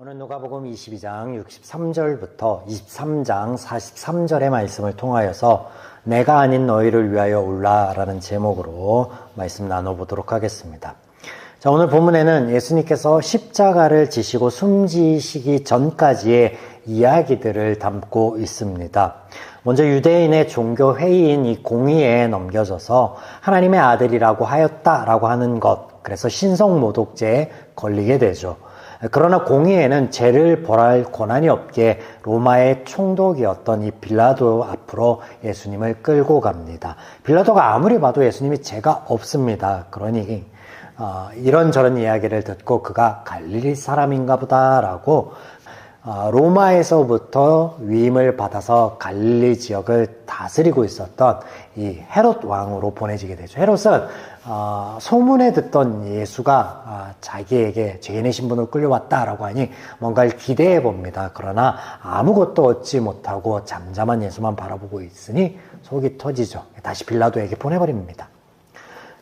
오늘 누가복음 22장 63절부터 23장 43절의 말씀을 통하여서 내가 아닌 너희를 위하여 울라라는 제목으로 말씀 나눠보도록 하겠습니다. 자, 오늘 본문에는 예수님께서 십자가를 지시고 숨지시기 전까지의 이야기들을 담고 있습니다. 먼저 유대인의 종교 회의인 이 공의에 넘겨져서 하나님의 아들이라고 하였다라고 하는 것, 그래서 신성모독죄에 걸리게 되죠. 그러나 공의회는 죄를 벌할 권한이 없게 로마의 총독이었던 이 빌라도 앞으로 예수님을 끌고 갑니다. 빌라도가 아무리 봐도 예수님이 죄가 없습니다. 그러니 이런저런 이야기를 듣고 그가 갈릴리 사람인가 보다라고 로마에서부터 위임을 받아서 갈릴리 지역을 다스리고 있었던 이 헤롯 왕으로 보내지게 되죠. 헤롯은 소문에 듣던 예수가 자기에게 죄인의 신분으로 끌려왔다라고 하니 뭔가를 기대해 봅니다. 그러나 아무것도 얻지 못하고 잠잠한 예수만 바라보고 있으니 속이 터지죠. 다시 빌라도에게 보내버립니다.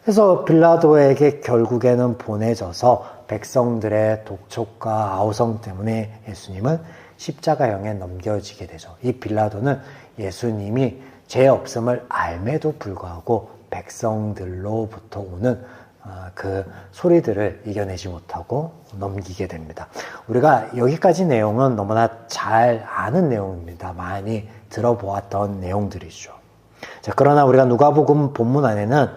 그래서 빌라도에게 결국에는 보내져서 백성들의 독촉과 아우성 때문에 예수님은 십자가형에 넘겨지게 되죠. 이 빌라도는 예수님이 죄 없음을 알매도 불구하고 백성들로부터 오는 그 소리들을 이겨내지 못하고 넘기게 됩니다. 우리가 여기까지 내용은 너무나 잘 아는 내용입니다. 많이 들어보았던 내용들이죠. 자, 그러나 우리가 누가복음 본문 안에는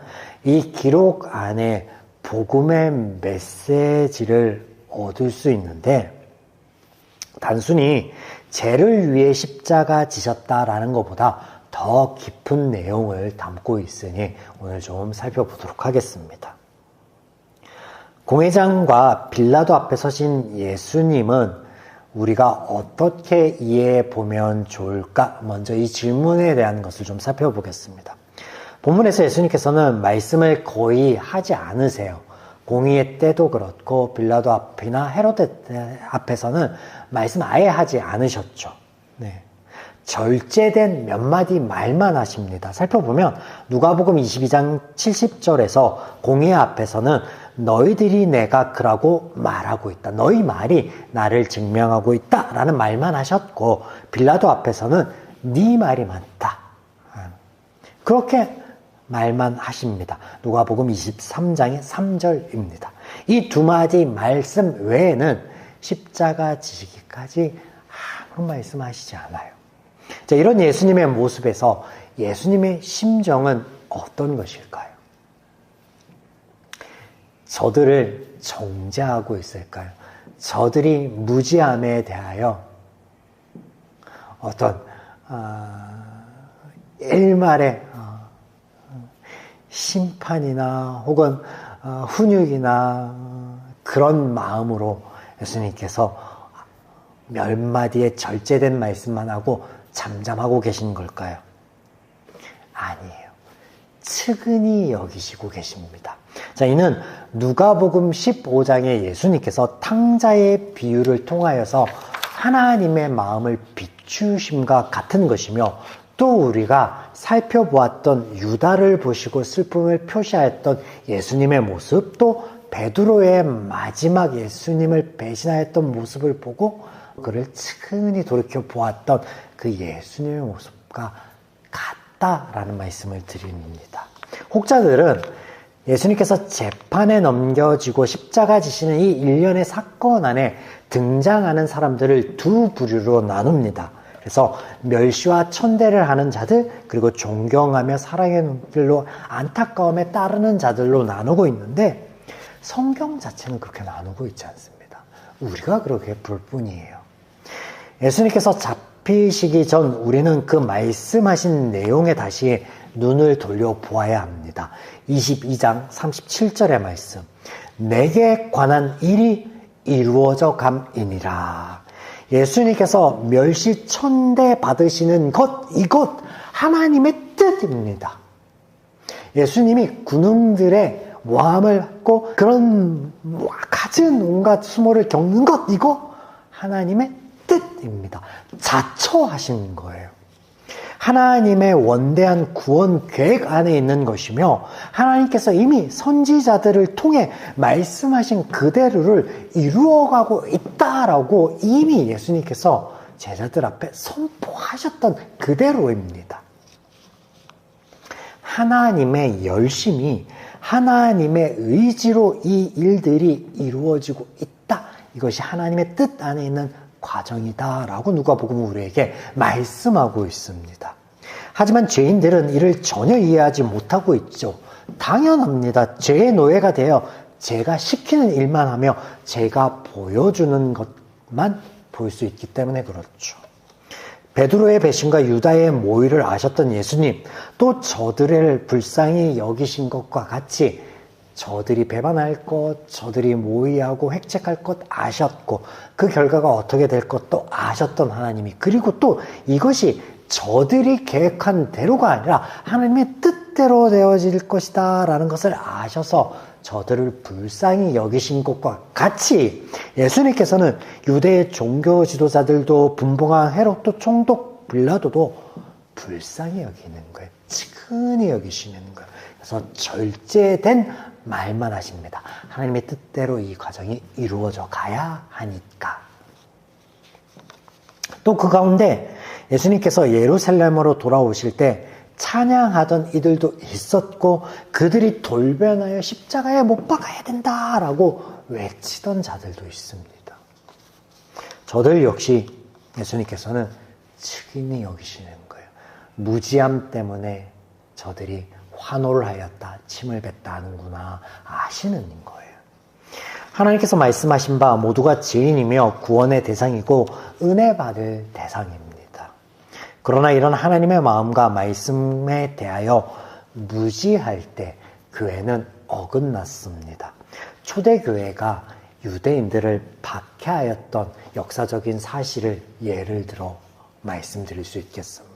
이 기록 안에 복음의 메시지를 얻을 수 있는데 단순히 죄를 위해 십자가 지셨다라는 것보다 더 깊은 내용을 담고 있으니 오늘 좀 살펴보도록 하겠습니다. 공회장과 빌라도 앞에 서신 예수님은 우리가 어떻게 이해해 보면 좋을까? 먼저 이 질문에 대한 것을 좀 살펴보겠습니다. 본문에서 예수님께서는 말씀을 거의 하지 않으세요. 공의의 때도 그렇고 빌라도 앞이나 헤로데 앞에서는 말씀 아예 하지 않으셨죠. 네. 절제된 몇 마디 말만 하십니다. 살펴보면 누가복음 22장 70절에서 공의 앞에서는 너희들이 내가 그라고 말하고 있다. 너희 말이 나를 증명하고 있다. 라는 말만 하셨고 빌라도 앞에서는 네 말이 맞다. 그렇게 말만 하십니다. 누가복음 23장의 3절입니다. 이 두 마디 말씀 외에는 십자가 지시기까지 아무런 말씀하시지 않아요. 자, 이런 예수님의 모습에서 예수님의 심정은 어떤 것일까요? 저들을 정죄하고 있을까요? 저들이 무지함에 대하여 어떤 일말의 심판이나 혹은 훈육이나 그런 마음으로 예수님께서 몇 마디의 절제된 말씀만 하고 잠잠하고 계신 걸까요? 아니에요. 측은히 여기시고 계십니다. 자, 이는 누가복음 15장에 예수님께서 탕자의 비유를 통하여서 하나님의 마음을 비추심과 같은 것이며 또 우리가 살펴보았던 유다를 보시고 슬픔을 표시하였던 예수님의 모습, 또 베드로의 마지막 예수님을 배신하였던 모습을 보고 그를 측은히 돌이켜 보았던 그 예수님의 모습과 같다라는 말씀을 드립니다. 혹자들은 예수님께서 재판에 넘겨지고 십자가 지시는 이 일련의 사건 안에 등장하는 사람들을 두 부류로 나눕니다. 그래서 멸시와 천대를 하는 자들, 그리고 존경하며 사랑의 눈길로 안타까움에 따르는 자들로 나누고 있는데 성경 자체는 그렇게 나누고 있지 않습니다. 우리가 그렇게 볼 뿐이에요. 예수님께서 잡히시기 전 우리는 그 말씀하신 내용에 다시 눈을 돌려보아야 합니다. 22장 37절의 말씀. 내게 관한 일이 이루어져 감이니라. 예수님께서 멸시 천대 받으시는 것, 이것 하나님의 뜻입니다. 예수님이 군웅들의 모함을 받고 그런 갖은 온갖 수모를 겪는 것, 이거 하나님의 뜻입니다. 자처하신 거예요. 하나님의 원대한 구원 계획 안에 있는 것이며 하나님께서 이미 선지자들을 통해 말씀하신 그대로를 이루어가고 있다라고 이미 예수님께서 제자들 앞에 선포하셨던 그대로입니다. 하나님의 열심이 하나님의 의지로 이 일들이 이루어지고 있다. 이것이 하나님의 뜻 안에 있는 과정이다라고 누가복음은 우리에게 말씀하고 있습니다. 하지만 죄인들은 이를 전혀 이해하지 못하고 있죠. 당연합니다. 죄의 노예가 되어 제가 시키는 일만 하며 제가 보여주는 것만 볼 수 있기 때문에 그렇죠. 베드로의 배신과 유다의 모의를 아셨던 예수님, 또 저들을 불쌍히 여기신 것과 같이 저들이 배반할 것, 저들이 모의하고 획책할 것 아셨고 그 결과가 어떻게 될 것도 아셨던 하나님이, 그리고 또 이것이 저들이 계획한 대로가 아니라 하나님의 뜻대로 되어질 것이다 라는 것을 아셔서 저들을 불쌍히 여기신 것과 같이 예수님께서는 유대의 종교 지도자들도 분봉한 헤롯도 총독 빌라도도 불쌍히 여기는 거예요. 측은히 여기시는 거예요. 그래서 절제된 말만 하십니다. 하나님의 뜻대로 이 과정이 이루어져 가야 하니까. 또 그 가운데 예수님께서 예루살렘으로 돌아오실 때 찬양하던 이들도 있었고 그들이 돌변하여 십자가에 못 박아야 된다라고 외치던 자들도 있습니다. 저들 역시 예수님께서는 측은히 여기시는 거예요. 무지함 때문에 저들이 환호를 하였다, 침을 뱉다 하는구나 아시는 거예요. 하나님께서 말씀하신 바 모두가 죄인이며 구원의 대상이고 은혜 받을 대상입니다. 그러나 이런 하나님의 마음과 말씀에 대하여 무지할 때 교회는 어긋났습니다. 초대교회가 유대인들을 박해하였던 역사적인 사실을 예를 들어 말씀드릴 수 있겠습니다.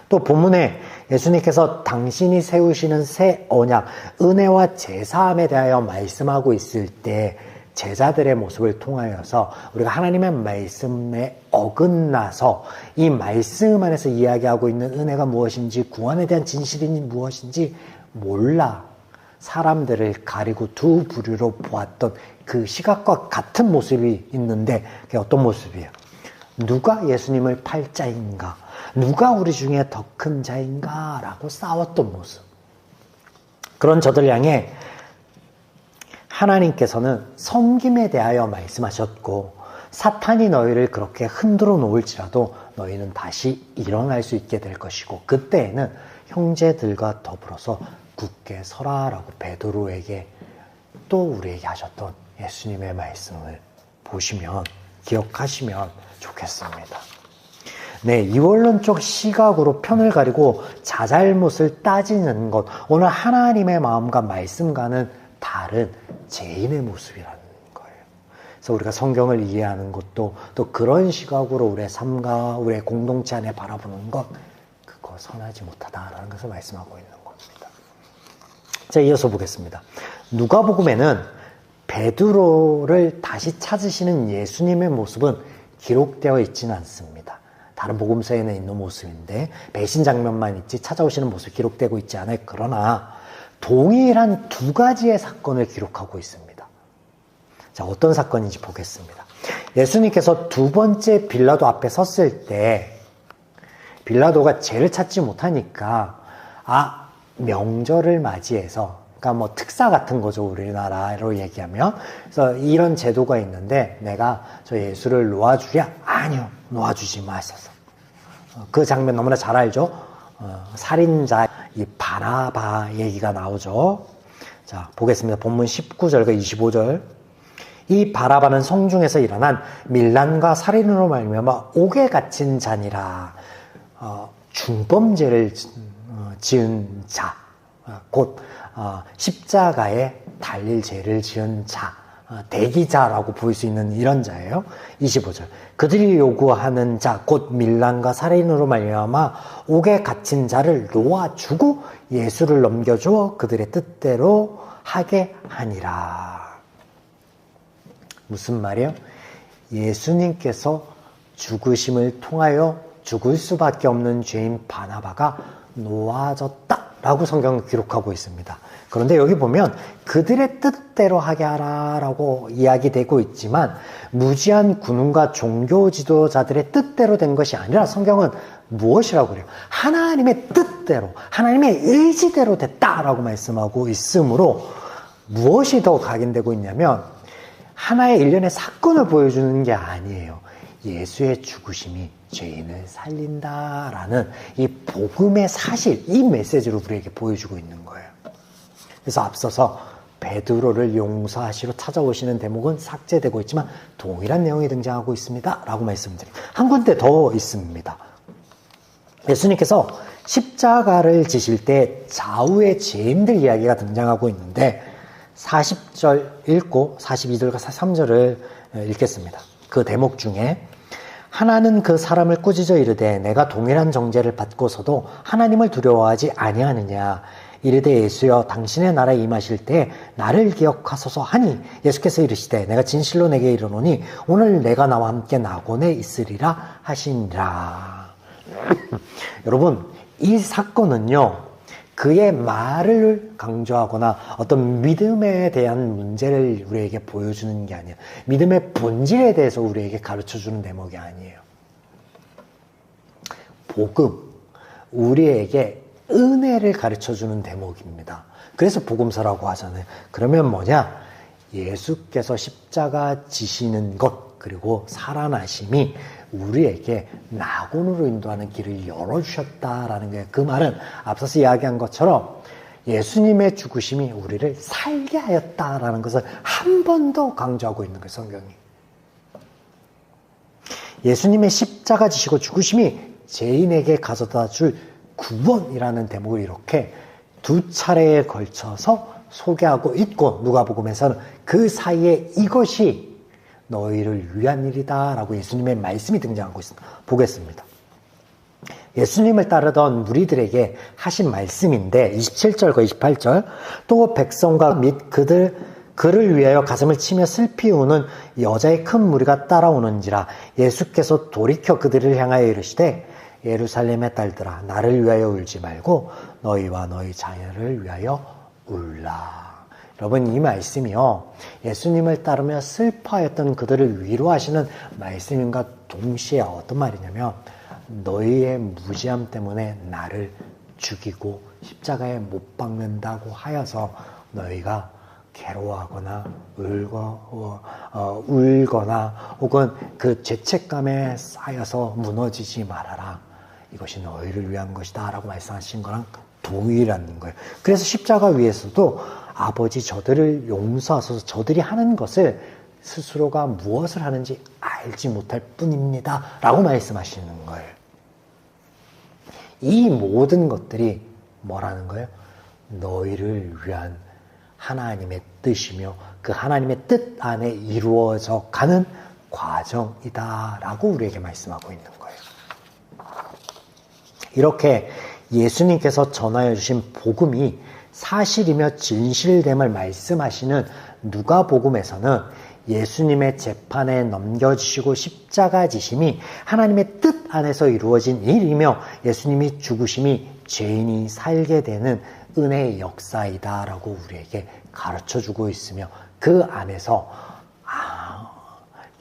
또 본문에 예수님께서 당신이 세우시는 새 언약, 은혜와 제사함에 대하여 말씀하고 있을 때 제자들의 모습을 통하여서 우리가 하나님의 말씀에 어긋나서 이 말씀 안에서 이야기하고 있는 은혜가 무엇인지 구원에 대한 진실이 무엇인지 몰라 사람들을 가리고 두 부류로 보았던 그 시각과 같은 모습이 있는데 그게 어떤 모습이에요? 누가 예수님을 팔 자인가? 누가 우리 중에 더 큰 자인가? 라고 싸웠던 모습. 그런 저들 향해 하나님께서는 섬김에 대하여 말씀하셨고 사탄이 너희를 그렇게 흔들어 놓을지라도 너희는 다시 일어날 수 있게 될 것이고 그때에는 형제들과 더불어서 굳게 서라라고 베드로에게 또 우리에게 하셨던 예수님의 말씀을 보시면 기억하시면 좋겠습니다. 네, 이원론적 시각으로 편을 가리고 자잘못을 따지는 것, 오늘 하나님의 마음과 말씀과는 다른 죄인의 모습이라는 거예요. 그래서 우리가 성경을 이해하는 것도 또 그런 시각으로 우리의 삶과 우리의 공동체 안에 바라보는 것, 그거 선하지 못하다라는 것을 말씀하고 있는 겁니다. 자, 이어서 보겠습니다. 누가복음에는 베드로를 다시 찾으시는 예수님의 모습은 기록되어 있지는 않습니다. 다른 복음서에는 있는 모습인데 배신 장면만 있지 찾아오시는 모습이 기록되고 있지 않아요. 그러나 동일한 두 가지의 사건을 기록하고 있습니다. 자, 어떤 사건인지 보겠습니다. 예수님께서 두 번째 빌라도 앞에 섰을 때 빌라도가 죄를 찾지 못하니까 명절을 맞이해서, 그러니까 뭐 특사 같은 거죠, 우리나라로 얘기하면. 그래서 이런 제도가 있는데 내가 저 예수를 놓아주랴? 아니요, 놓아주지 마셔서. 그 장면 너무나 잘 알죠? 살인자 이 바라바 얘기가 나오죠. 자, 보겠습니다. 본문 19절과 25절. 이 바라바는 성중에서 일어난 밀란과 살인으로 말미암아 옥에 갇힌 자니라. 중범죄를 지은 자, 곧 십자가에 달릴 죄를 지은 자, 대기자라고 볼 수 있는 이런 자예요. 25절. 그들이 요구하는 자, 곧 밀란과 살인으로 말미암아 옥에 갇힌 자를 놓아주고 예수를 넘겨주어 그들의 뜻대로 하게 하니라. 무슨 말이에요? 예수님께서 죽으심을 통하여 죽을 수밖에 없는 죄인 바나바가 놓아졌다라고 성경은 기록하고 있습니다. 그런데 여기 보면 그들의 뜻대로 하게 하라라고 이야기되고 있지만 무지한 군웅과 종교 지도자들의 뜻대로 된 것이 아니라 성경은 무엇이라고 그래요? 하나님의 뜻대로, 하나님의 의지대로 됐다라고 말씀하고 있으므로 무엇이 더 각인되고 있냐면 하나의 일련의 사건을 보여주는 게 아니에요. 예수의 죽으심이 죄인을 살린다라는 이 복음의 사실, 이 메시지를 우리에게 보여주고 있는 거예요. 그래서 앞서서 베드로를 용서하시러 찾아오시는 대목은 삭제되고 있지만 동일한 내용이 등장하고 있습니다 라고 말씀드립니다. 한 군데 더 있습니다. 예수님께서 십자가를 지실 때 좌우의 죄인들 이야기가 등장하고 있는데 40절 읽고 42절과 43절을 읽겠습니다. 그 대목 중에 하나는 그 사람을 꾸짖어 이르되 내가 동일한 정죄를 받고서도 하나님을 두려워하지 아니하느냐. 이르되 예수여 당신의 나라에 임하실 때 나를 기억하소서 하니 예수께서 이르시되 내가 진실로 내게 이르노니 오늘 내가 나와 함께 낙원에 있으리라 하시니라. 여러분, 이 사건은요 그의 말을 강조하거나 어떤 믿음에 대한 문제를 우리에게 보여주는 게 아니에요. 믿음의 본질에 대해서 우리에게 가르쳐주는 대목이 아니에요. 복음, 우리에게 은혜를 가르쳐주는 대목입니다. 그래서 복음서라고 하잖아요. 그러면 뭐냐? 예수께서 십자가 지시는 것 그리고 살아나심이 우리에게 낙원으로 인도하는 길을 열어주셨다라는 거예요. 그 말은 앞서서 이야기한 것처럼 예수님의 죽으심이 우리를 살게 하였다라는 것을 한 번 더 강조하고 있는 거예요. 성경이. 예수님의 십자가 지시고 죽으심이 죄인에게 가져다 줄 구원이라는 대목을 이렇게 두 차례에 걸쳐서 소개하고 있고 누가복음에서는 그 사이에 이것이 너희를 위한 일이다 라고 예수님의 말씀이 등장하고 있습니다. 보겠습니다. 예수님을 따르던 무리들에게 하신 말씀인데 27절과 28절 또 백성과 및 그를 위하여 가슴을 치며 슬피 우는 여자의 큰 무리가 따라오는지라 예수께서 돌이켜 그들을 향하여 이르시되 예루살렘의 딸들아 나를 위하여 울지 말고 너희와 너희 자녀를 위하여 울라. 여러분 이 말씀이요 예수님을 따르며 슬퍼했던 그들을 위로하시는 말씀인가 동시에 어떤 말이냐면 너희의 무지함 때문에 나를 죽이고 십자가에 못 박는다고 하여서 너희가 괴로워하거나 울거나 혹은 그 죄책감에 쌓여서 무너지지 말아라. 이것이 너희를 위한 것이다 라고 말씀하신 거랑 동일한 거예요. 그래서 십자가 위에서도 아버지 저들을 용서하소서 저들이 하는 것을 스스로가 무엇을 하는지 알지 못할 뿐입니다 라고 말씀하시는 거예요. 이 모든 것들이 뭐라는 거예요? 너희를 위한 하나님의 뜻이며 그 하나님의 뜻 안에 이루어져 가는 과정이다 라고 우리에게 말씀하고 있는 거예요. 이렇게 예수님께서 전하여 주신 복음이 사실이며 진실됨을 말씀하시는 누가복음에서는 예수님의 재판에 넘겨지시고 십자가 지심이 하나님의 뜻 안에서 이루어진 일이며 예수님이 죽으심이 죄인이 살게 되는 은혜의 역사이다라고 우리에게 가르쳐주고 있으며 그 안에서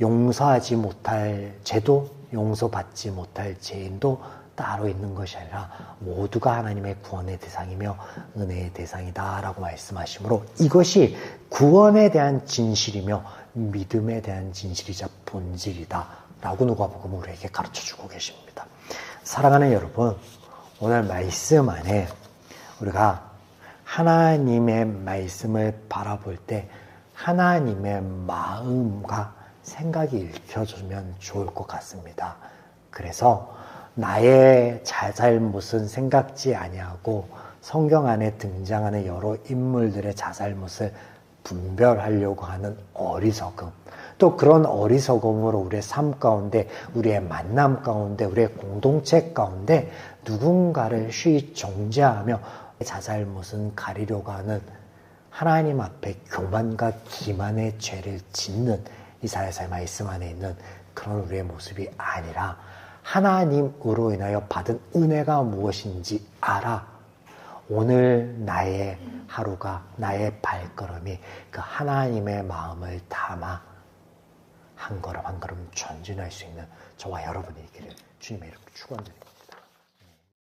용서하지 못할 죄도 용서받지 못할 죄인도 따로 있는 것이 아니라 모두가 하나님의 구원의 대상이며 은혜의 대상이다라고 말씀하시므로 이것이 구원에 대한 진실이며 믿음에 대한 진실이자 본질이다라고 누가복음은 우리에게 가르쳐주고 계십니다. 사랑하는 여러분, 오늘 말씀 안에 우리가 하나님의 말씀을 바라볼 때 하나님의 마음과 생각이 읽혀주면 좋을 것 같습니다. 그래서 나의 자잘못은 생각지 아니하고 성경 안에 등장하는 여러 인물들의 자잘못을 분별하려고 하는 어리석음, 또 그런 어리석음으로 우리의 삶 가운데, 우리의 만남 가운데, 우리의 공동체 가운데 누군가를 쉬이 정죄하며 자잘못은 가리려고 하는 하나님 앞에 교만과 기만의 죄를 짓는 이사야서의 말씀 안에 있는 그런 우리의 모습이 아니라 하나님으로 인하여 받은 은혜가 무엇인지 알아. 오늘 나의 하루가, 나의 발걸음이 그 하나님의 마음을 담아 한 걸음 한 걸음 전진할 수 있는 저와 여러분이 있기를 주님의 이름으로 축원드립니다.